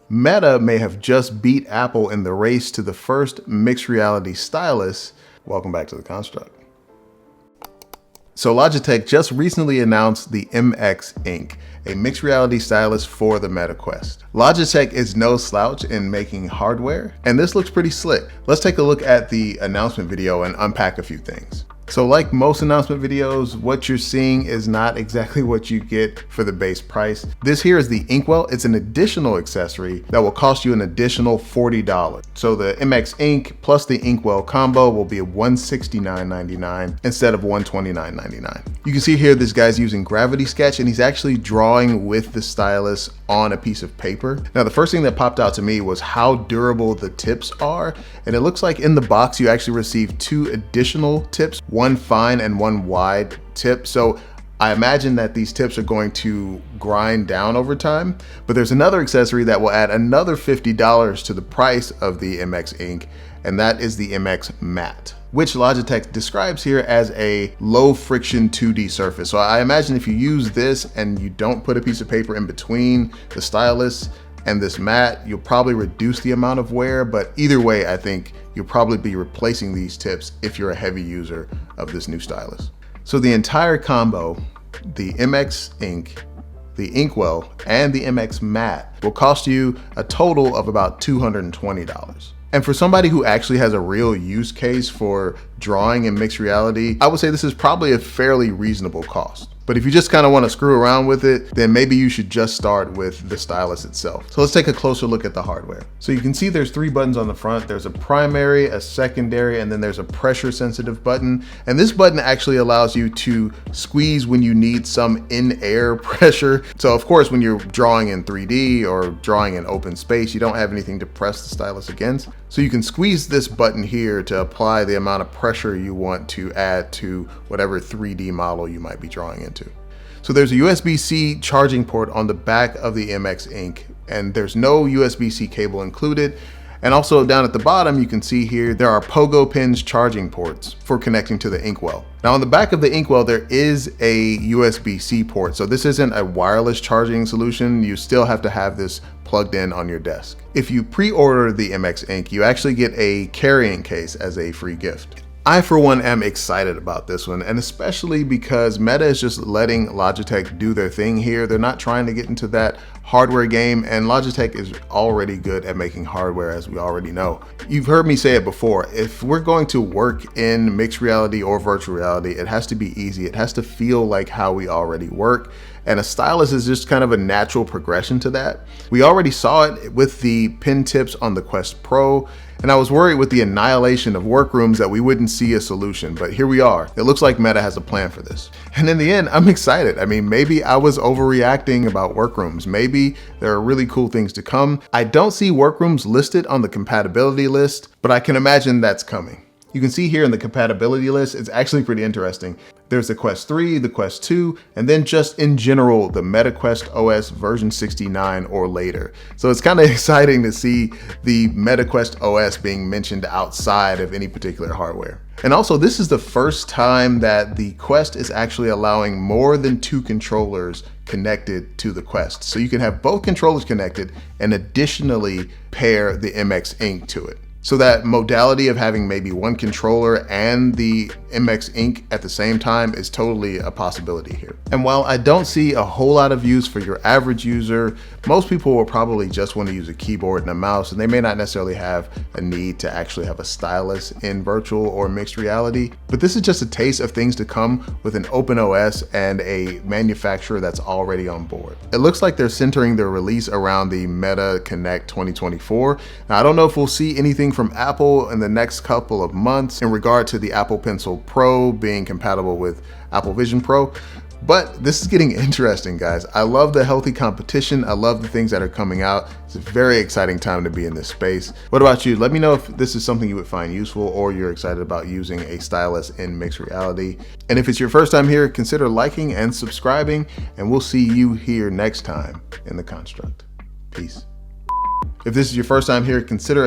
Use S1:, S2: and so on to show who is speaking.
S1: Meta may have just beat Apple in the race to the first mixed reality stylus. Welcome back to the construct. So Logitech just recently announced the MX Ink, a mixed reality stylus for the Meta Quest. Logitech is no slouch in making hardware, and this looks pretty slick. Let's take a look at the announcement video and unpack a few things. So like most announcement videos, what you're seeing is not exactly what you get for the base price. This here is the Inkwell. It's an additional accessory that will cost you an additional $40. So the MX Ink plus the Inkwell combo will be $169.99 instead of $129.99. You can see here this guy's using Gravity Sketch, and he's actually drawing with the stylus on a piece of paper. Now the first thing that popped out to me was how durable the tips are, and it looks like in the box you actually receive 2 additional tips, one fine and one wide tip. So I imagine that these tips are going to grind down over time, but there's another accessory that will add another $50 to the price of the MX Ink, and that is the MX Matte, which Logitech describes here as a low friction 2D surface. So I imagine if you use this and you don't put a piece of paper in between the stylus and this mat, you'll probably reduce the amount of wear, but either way, I think you'll probably be replacing these tips if you're a heavy user of this new stylus. So the entire combo, the MX Ink, the Inkwell, and the MX Matte will cost you a total of about $220. And for somebody who actually has a real use case for drawing in mixed reality, I would say this is probably a fairly reasonable cost. But if you just kind of want to screw around with it, then maybe you should just start with the stylus itself. So let's take a closer look at the hardware. So you can see there's 3 buttons on the front. There's a primary, a secondary, and then there's a pressure sensitive button. And this button actually allows you to squeeze when you need some in-air pressure. So of course, when you're drawing in 3D or drawing in open space, you don't have anything to press the stylus against. So you can squeeze this button here to apply the amount of pressure you want to add to whatever 3D model you might be drawing into. So there's a USB-C charging port on the back of the MX Ink, and there's no USB-C cable included. And also down at the bottom, you can see here, there are pogo pins charging ports for connecting to the Inkwell. Now on the back of the Inkwell, there is a USB-C port. So this isn't a wireless charging solution. You still have to have this plugged in on your desk. If you pre-order the MX Ink, you actually get a carrying case as a free gift. I, for one, am excited about this one, and especially because Meta is just letting Logitech do their thing here. They're not trying to get into that hardware game, and Logitech is already good at making hardware, as we already know. You've heard me say it before, if we're going to work in mixed reality or virtual reality, it has to be easy. It has to feel like how we already work. And a stylus is just kind of a natural progression to that. We already saw it with the pen tips on the Quest Pro, and I was worried with the annihilation of workrooms that we wouldn't see a solution, but here we are. It looks like Meta has a plan for this. And in the end, I'm excited. I mean, maybe I was overreacting about workrooms. Maybe there are really cool things to come. I don't see workrooms listed on the compatibility list, but I can imagine that's coming. You can see here in the compatibility list, it's actually pretty interesting. There's the Quest 3, the Quest 2, and then just in general, the Meta Quest OS version 69 or later. So it's kind of exciting to see the Meta Quest OS being mentioned outside of any particular hardware. And also, this is the first time that the Quest is actually allowing more than 2 controllers connected to the Quest. So you can have both controllers connected and additionally pair the MX Ink to it. So that modality of having maybe one controller and the MX Ink at the same time is totally a possibility here. And while I don't see a whole lot of use for your average user, most people will probably just want to use a keyboard and a mouse, and they may not necessarily have a need to actually have a stylus in virtual or mixed reality. But this is just a taste of things to come with an open OS and a manufacturer that's already on board. It looks like they're centering their release around the Meta Connect 2024. Now, I don't know if we'll see anything from Apple in the next couple of months in regard to the Apple Pencil Pro being compatible with Apple Vision Pro, but this is getting interesting, guys. I love the healthy competition. I love the things that are coming out. It's a very exciting time to be in this space. What about you? Let me know if this is something you would find useful or you're excited about using a stylus in mixed reality. And if it's your first time here, consider liking and subscribing, and we'll see you here next time in the construct. Peace. If this is your first time here, consider